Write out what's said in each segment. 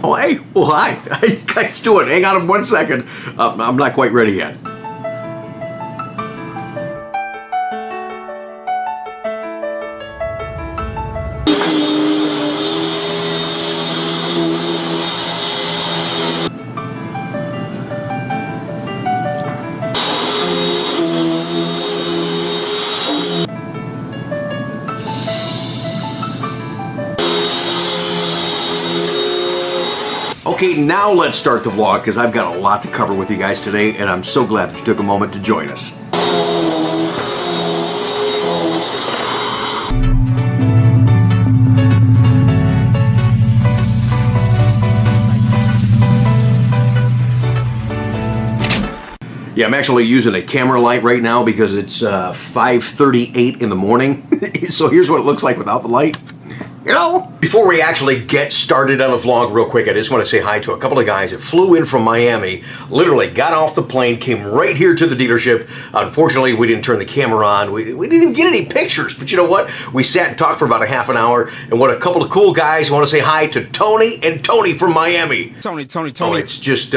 Oh, hey. Well, hi. How you guys doing? Hang on 1 second. I'm not quite ready yet. Okay, now let's start the vlog because I've got a lot to cover with you guys today, and I'm so glad that you took a moment to join us. Yeah, I'm actually using a camera light right now because it's 5:38 in the morning. So here's what it looks like without the light. You know? Before we actually get started on the vlog real quick, I just want to say hi to a couple of guys that flew in from Miami, literally got off the plane, came right here to the dealership. Unfortunately, we didn't turn the camera on. We didn't even get any pictures, but you know what? We sat and talked for about a half an hour, and what a couple of cool guys. I want to say hi to Tony and Tony from Miami. Tony. Oh, it's just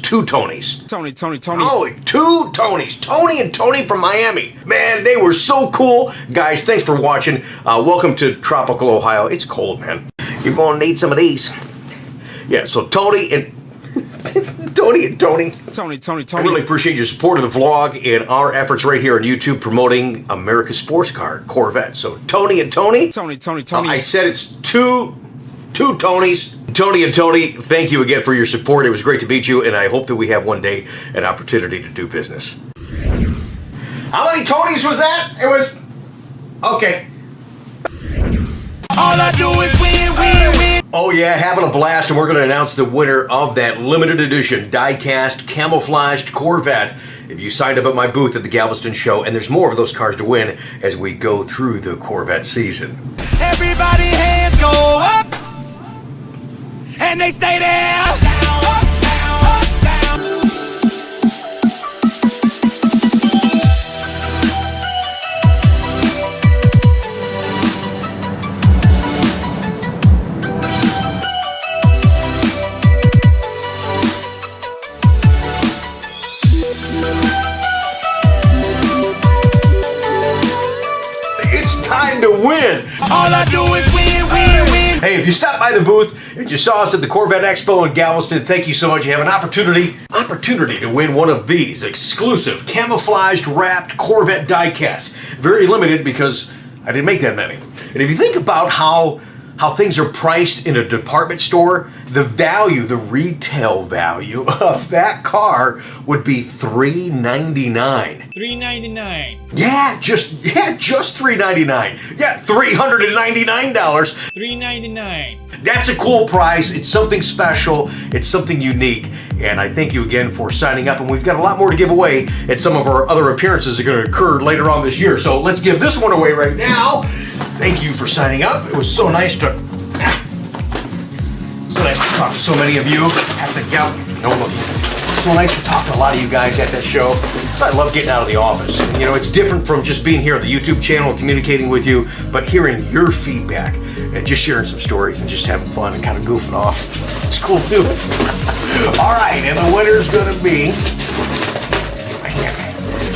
two Tonys. Tony. Oh, two Tonys. Tony and Tony from Miami. Man, they were so cool. Guys, thanks for watching. Welcome to tropical Ohio. It's cold, man. You're going to need some of these. Yeah, so Tony and Tony. I really appreciate your support of the vlog and our efforts right here on YouTube promoting America's sports car, Corvette. So Tony and Tony. Tony. I said it's two Tonys. Tony and Tony, thank you again for your support. It was great to meet you, and I hope that we have one day an opportunity to do business. How many Tonys was that? It was... Okay. All I do is win. Oh yeah, having a blast, and we're going to announce the winner of that limited edition die-cast camouflaged Corvette. If you signed up at my booth at the Galveston show, and there's more of those cars to win as we go through the Corvette season. Everybody hands go up, and they stay there. Up, down, up, down, up, down. It's time to win. All I do is win. Hey, if you stopped by the booth and you saw us at the Corvette Expo in Galveston, thank you so much. You have an opportunity to win one of these exclusive camouflaged wrapped Corvette diecast. Very limited because I didn't make that many. And if you think about how things are priced in a department store, the retail value of that car would be $399. $399. Yeah, just $399. Yeah, $399. $399. That's a cool price. It's something special. It's something unique. And I thank you again for signing up. And we've got a lot more to give away at some of our other appearances that are going to occur later on this year. So let's give this one away right now. Thank you for signing up. It was so nice to talk to so many of you at the so nice to talk to a lot of you guys at that show. I love getting out of the office. You know, it's different from just being here on the YouTube channel and communicating with you, but hearing your feedback and just sharing some stories and just having fun and kind of goofing off. It's cool too. All right, and the winner's gonna be,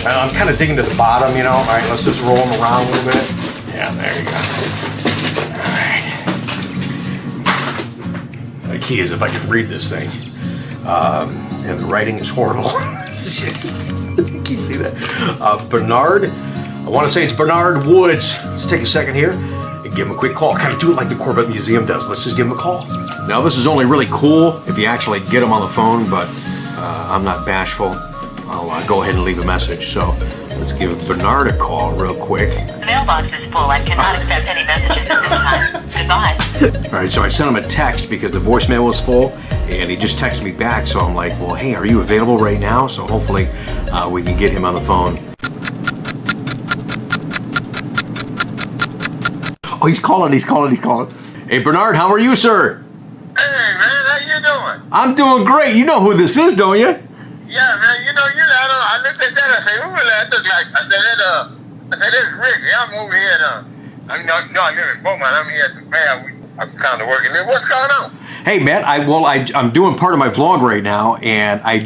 I'm kind of digging to the bottom, you know. All right, let's just roll them around a little bit. Yeah, there you go. All right. The key is if I can read this thing. And the writing is horrible. Can you see that? Bernard, I want to say it's Bernard Woods. Let's take a second here and give him a quick call. Kind of do it like the Corvette Museum does. Let's just give him a call. Now this is only really cool if you actually get him on the phone, but I'm not bashful. I'll go ahead and leave a message. So let's give Bernard a call real quick. The mailbox is full. I cannot accept any messages at this time. Goodbye. All right, so I sent him a text because the voicemail was full, and he just texted me back. So I'm like, well, hey, are you available right now? So hopefully we can get him on the phone. Oh, he's calling. Hey, Bernard, how are you, sir? Hey, man, how you doing? I'm doing great. You know who this is, don't you? Yeah, man, you know, I looked at that, I said, who will that look like? I said, that's Rick. Yeah, I'm over here. I live in Beaumont. I'm here at the fair. I'm kind of working. What's going on? Hey, man, I'm doing part of my vlog right now, and I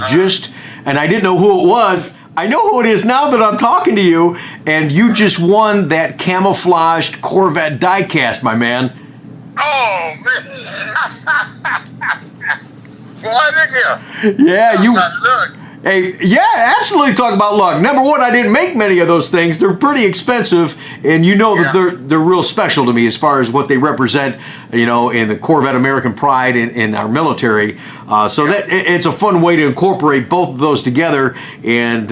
didn't know who it was. I know who it is now that I'm talking to you, and you just won that camouflaged Corvette diecast, my man. Oh, man. Boy, look here. Yeah, you... Look. Hey, yeah, absolutely talk about luck. Number one, I didn't make many of those things. They're pretty expensive, and you know that they're real special to me as far as what they represent, you know, in the Corvette American pride in our military. So that it's a fun way to incorporate both of those together. And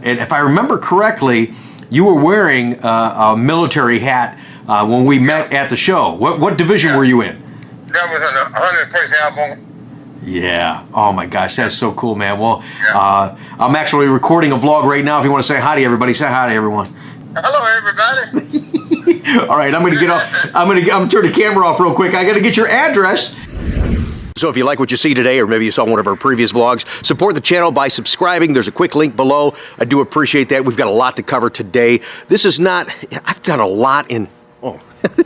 if I remember correctly, you were wearing a military hat when we met at the show. What division were you in? That was on the 101st album. Yeah. Oh my gosh, that's so cool, man. Well, I'm actually recording a vlog right now. If you want to say hi to everybody, say hi to everyone. Hello, everybody. All right, I'm gonna get off. I'm gonna turn the camera off real quick. I gotta get your address. So if you like what you see today, or maybe you saw one of our previous vlogs, support the channel by subscribing. There's a quick link below. I do appreciate that. We've got a lot to cover today. This is not. I've done a lot in. Oh.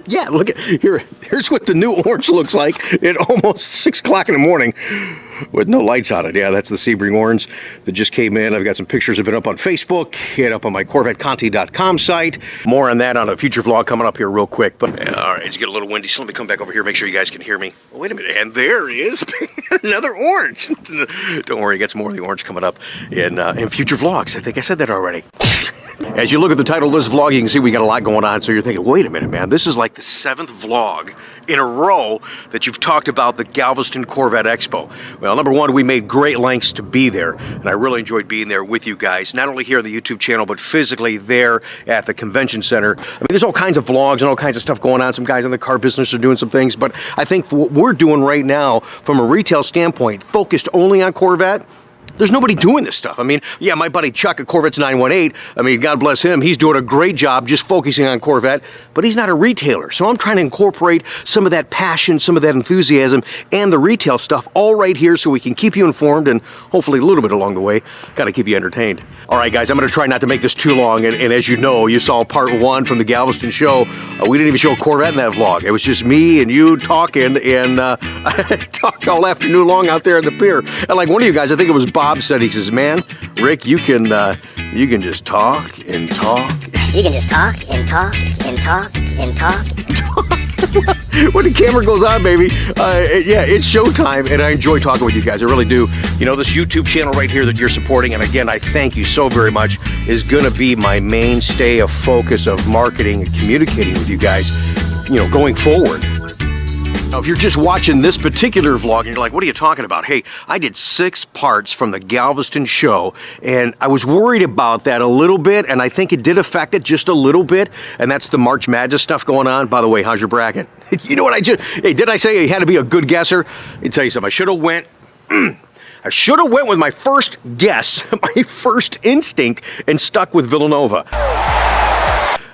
Yeah, look at here. Here's what the new orange looks like at almost 6 o'clock in the morning with no lights on it. Yeah, that's the Sebring orange that just came in. I've got some pictures that have been up on Facebook, hit up on my CorvetteConti.com site. More on that on a future vlog coming up here real quick. But all right, it's getting a little windy, so let me come back over here, make sure you guys can hear me. Oh, wait a minute, and there is another orange. Don't worry, I got some more of the orange coming up in future vlogs. I think I said that already. As you look at the title of this vlog, you can see we got a lot going on. So you're thinking, wait a minute, man, this is like the 7th vlog in a row that you've talked about the Galveston Corvette Expo. Well, number one, we made great lengths to be there, and I really enjoyed being there with you guys, not only here on the YouTube channel, but physically there at the convention center. I mean, there's all kinds of vlogs and all kinds of stuff going on. Some guys in the car business are doing some things, but I think what we're doing right now, from a retail standpoint, focused only on Corvette, there's nobody doing this stuff. I mean, yeah, my buddy Chuck at Corvettes 918, I mean, God bless him, he's doing a great job just focusing on Corvette, but he's not a retailer. So I'm trying to incorporate some of that passion, some of that enthusiasm, and the retail stuff all right here so we can keep you informed and hopefully a little bit along the way, got to keep you entertained. All right, guys, I'm going to try not to make this too long, and as you know, you saw part 1 from the Galveston show. We didn't even show Corvette in that vlog. It was just me and you talking, and I talked all afternoon long out there at the pier. And like one of you guys, I think it was Bob, said, he says, man, Rick, you can just talk and talk. You can just talk and talk and talk and talk. When the camera goes on, baby, yeah, it's showtime, and I enjoy talking with you guys. I really do. You know, this YouTube channel right here that you're supporting, and again, I thank you so very much, is going to be my mainstay of focus of marketing and communicating with you guys, you know, going forward. Now, if you're just watching this particular vlog and you're like, what are you talking about? Hey, I did 6 parts from the Galveston show, and I was worried about that a little bit, and I think it did affect it just a little bit, and that's the March Madness stuff going on. By the way, how's your bracket? You know what I just, hey, did I say you had to be a good guesser? Let me tell you something, I should have went with my first guess, my first instinct, and stuck with Villanova.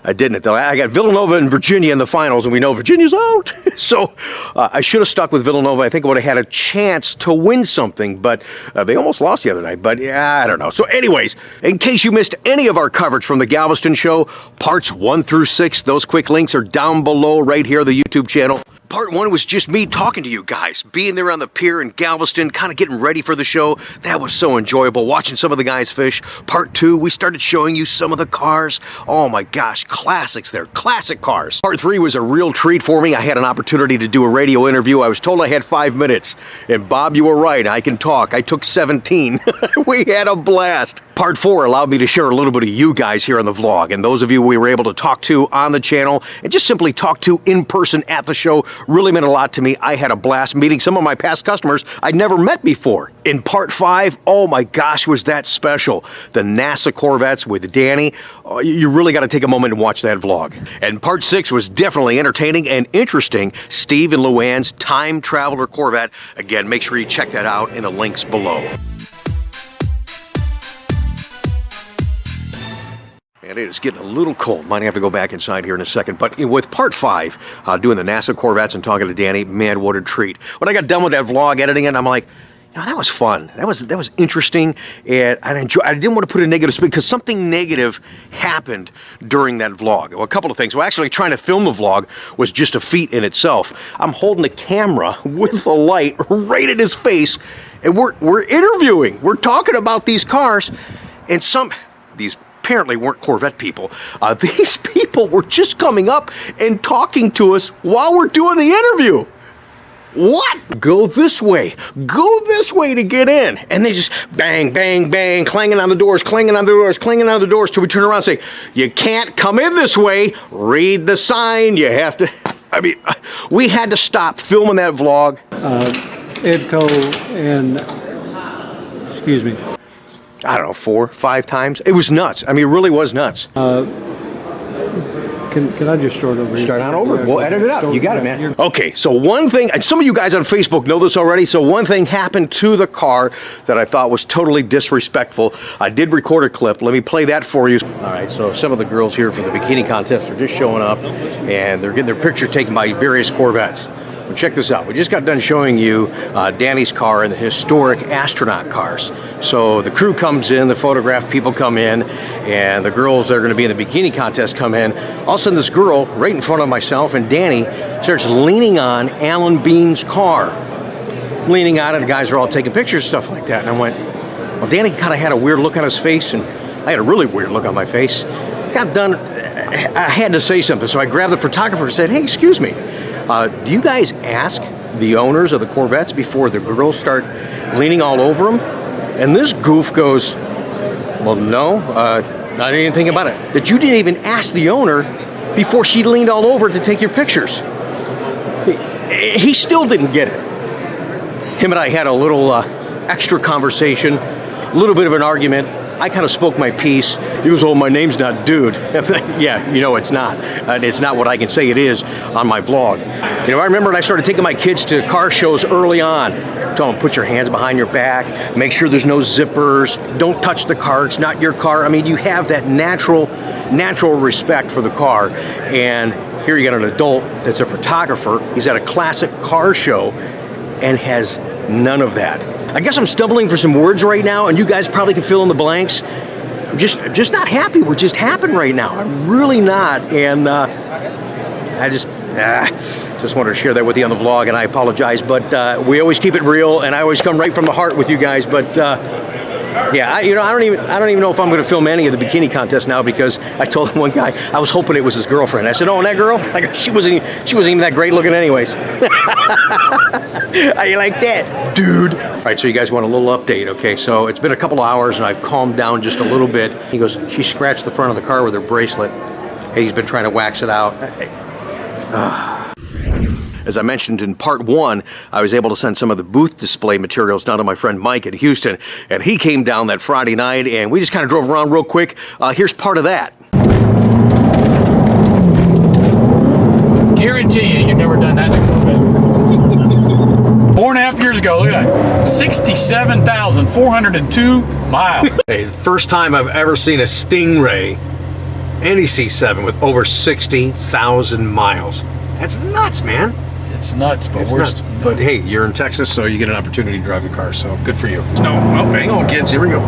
I didn't, though. I got Villanova and Virginia in the finals, and we know Virginia's out. So I should have stuck with Villanova. I think I would have had a chance to win something, but they almost lost the other night. But yeah, I don't know. So anyways, in case you missed any of our coverage from the Galveston show, parts 1 through 6, those quick links are down below right here on the YouTube channel. Part 1 was just me talking to you guys, being there on the pier in Galveston, kind of getting ready for the show. That was so enjoyable, watching some of the guys fish. Part 2, we started showing you some of the cars. Oh my gosh, classics there, classic cars. Part 3 was a real treat for me. I had an opportunity to do a radio interview. I was told I had 5 minutes. And Bob, you were right, I can talk. I took 17. We had a blast. Part 4 allowed me to share a little bit of you guys here on the vlog, and those of you we were able to talk to on the channel and just simply talk to in person at the show really meant a lot to me. I had a blast meeting some of my past customers I'd never met before. In Part 5, oh my gosh, was that special. The NASA Corvettes with Danny. Oh, you really got to take a moment and watch that vlog. And Part 6 was definitely entertaining and interesting. Steve and Luann's Time Traveler Corvette. Again, make sure you check that out in the links below. And it is getting a little cold. Might have to go back inside here in a second. But with Part 5, doing the NASA Corvettes and talking to Danny, man, what a treat. When I got done with that vlog, editing it, I'm like, No, that was fun. That was interesting, and I didn't want to put a negative spin because something negative happened during that vlog. Well, a couple of things. Well, actually, trying to film the vlog was just a feat in itself. I'm holding a camera with a light right at his face, and we're interviewing. We're talking about these cars, and these apparently weren't Corvette people. These people were just coming up and talking to us while we're doing the interview. What? Go this way. Go this way to get in. And they just bang, bang, bang, clanging on the doors, clanging on the doors, clanging on the doors till we turn around and say, you can't come in this way. Read the sign. You have to. I mean, we had to stop filming that vlog. Edco and, excuse me. I don't know, 4, 5 times. It was nuts. I mean, it really was nuts. Can I just start over here? Start on over. We'll edit it out. You got it, man. Okay, so one thing, and some of you guys on Facebook know this already, so one thing happened to the car that I thought was totally disrespectful. I did record a clip. Let me play that for you. All right, so some of the girls here for the bikini contest are just showing up, and they're getting their picture taken by various Corvettes. Well, check this out. We just got done showing you Danny's car and the historic Astronaut cars. So the crew comes in, the photograph people come in, and the girls that are going to be in the bikini contest come in. All of a sudden, this girl right in front of myself and Danny starts leaning on Alan Bean's car. Leaning on it, the guys are all taking pictures and stuff like that. And I went, well, Danny kind of had a weird look on his face, and I had a really weird look on my face. Got done, I had to say something, so I grabbed the photographer and said, hey, excuse me. Do you guys ask the owners of the Corvettes before the girls start leaning all over them? And this goof goes, well, no, I didn't even think about it. That you didn't even ask the owner before she leaned all over to take your pictures. He still didn't get it. Him and I had a little extra conversation, a little bit of an argument. I kind of spoke my piece. He goes, oh, my name's not Dude. Yeah, you know it's not. It's not what I can say it is on my vlog. You know, I remember when I started taking my kids to car shows early on. Tell them, put your hands behind your back, make sure there's no zippers, don't touch the car, it's not your car. I mean, you have that natural respect for the car. And here you got an adult that's a photographer. He's at a classic car show and has none of that. I guess I'm stumbling for some words right now, and you guys probably can fill in the blanks. I'm just not happy with what just happened right now. I'm really not, and I just wanted to share that with you on the vlog, and I apologize, but we always keep it real, and I always come right from the heart with you guys. But yeah, I don't even know if I'm going to film any of the bikini contest now, because I told one guy I was hoping it was his girlfriend. I said, "Oh, and that girl, like she wasn't even that great looking, anyways." How you like that, dude? All right, so you guys want a little update, okay? So it's been a couple of hours, and I've calmed down just a little bit. He goes, she scratched the front of the car with her bracelet. He's been trying to wax it out. As I mentioned in part 1, I was able to send some of the booth display materials down to my friend Mike in Houston, and he came down that Friday night, and we just kind of drove around real quick. Here's part of that. Guarantee you, you've never done that in a Corvette. 4.5 years ago, look at that. 67,402 miles. Hey, first time I've ever seen a Stingray, any C7, with over 60,000 miles. That's nuts, man. It's nuts, but It's we're nuts. But hey, you're in Texas, so you get an opportunity to drive the car, so good for you. No, oh, hang on, kids, here we go.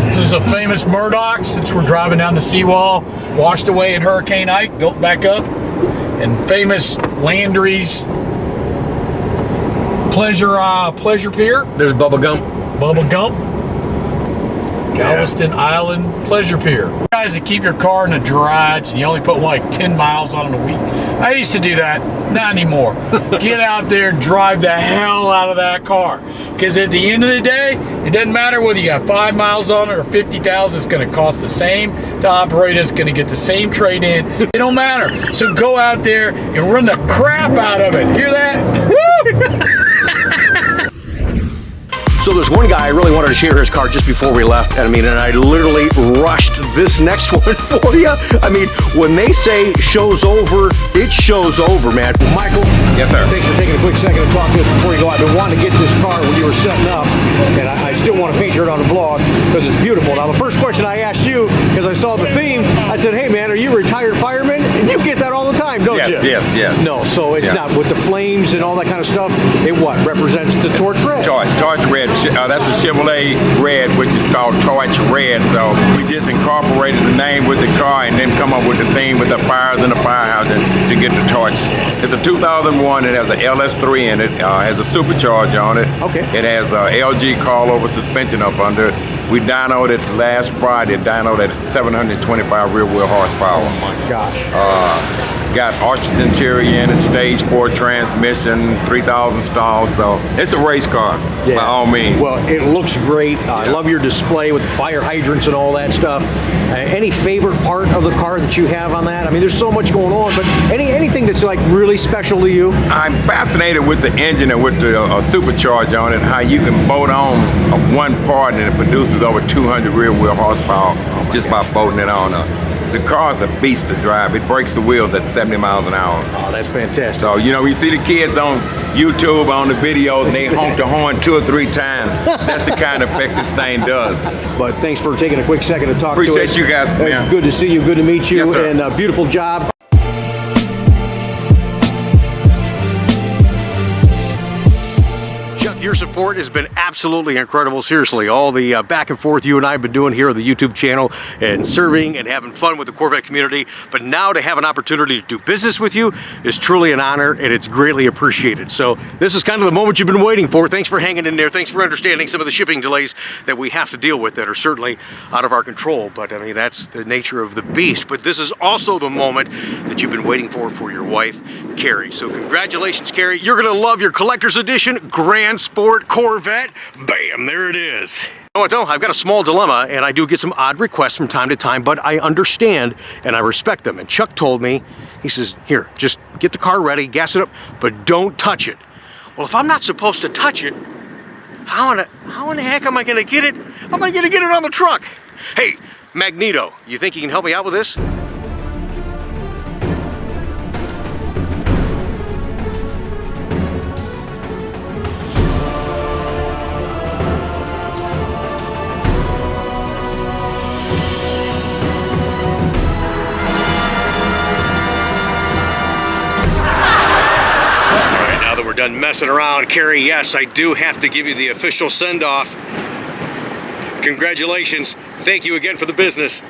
This is a famous Murdoch, since we're driving down the seawall, washed away in Hurricane Ike, built back up. And famous Landry's Pleasure Pier. There's Bubba Gump. Galveston Island Pleasure Pier. You guys that keep your car in the garage and you only put like 10 miles on it a week. I used to do that, not anymore. Get out there and drive the hell out of that car. Because at the end of the day, it doesn't matter whether you got 5 miles on it or 50,000, it's gonna cost the same to operate, it's gonna get the same trade in. It don't matter. So go out there and run the crap out of it. Hear that? So there's one guy I really wanted to share his car just before we left. And I literally rushed this next one for you. I mean, when they say show's over, it shows over, man. Michael, Yes, sir. thanks for taking a quick second to talk to us before you go. I've been wanting to get this car when you were setting up, and I still want to feature it on the vlog because it's beautiful. Now, the first question I asked you, because I saw the theme, I said, hey, man, are you a retired fireman? You get that all the time, don't you? Yes. No, so it's Yeah. not with the flames and all that kind of stuff. It what represents the torch red? Torch red. That's a Chevrolet red, which is called Torch Red. So we just incorporated the name with the car and then come up with the theme with the fires in the firehouse to get the torch. It's a 2001. It has an LS3 in it. Has a supercharger on it. Okay. It has LG coilover suspension up under it. We dynoed it last Friday. Dynoed at 725 rear wheel horsepower. Oh my gosh. Got arched interior in it, stage 4 transmission, 3,000 stalls, so it's a race car, by all means. Well, it looks great. I love your display with the fire hydrants and all that stuff. Any favorite part of the car that you have on that? I mean, there's so much going on, but anything that's like really special to you? I'm fascinated with the engine and with the supercharger on it, how you can bolt on one part and it produces over 200 rear wheel horsepower just by bolting it on. The car's a beast to drive. It breaks the wheels at 70 miles an hour. Oh, that's fantastic. So, you know, we see the kids on YouTube, on the videos, and they honk the horn 2 or 3 times. That's the kind of effect this thing does. But thanks for taking a quick second to talk to us. Appreciate you guys, man. It's good to see you, good to meet you, Yes, sir. and beautiful job. Chuck, your support has been absolutely incredible. Seriously, all the back and forth you and I have been doing here on the YouTube channel and serving and having fun with the Corvette community. But now to have an opportunity to do business with you is truly an honor, and it's greatly appreciated. So this is kind of the moment you've been waiting for. Thanks for hanging in there. Thanks for understanding some of the shipping delays that we have to deal with that are certainly out of our control. But I mean, that's the nature of the beast. But this is also the moment that you've been waiting for your wife, Carrie. So congratulations, Carrie. You're gonna love your collector's edition Grand Sport Corvette. Bam, there it is. You know what though? I've got a small dilemma, and I do get some odd requests from time to time, but I understand and I respect them. And Chuck told me, he says, here, just get the car ready, gas it up, but don't touch it. Well, if I'm not supposed to touch it, how in the heck am I gonna get it? How am I gonna get it on the truck? Hey, Magneto, you think you can help me out with this? We're done messing around. Carrie, yes, I do have to give you the official send-off. Congratulations. Thank you again for the business.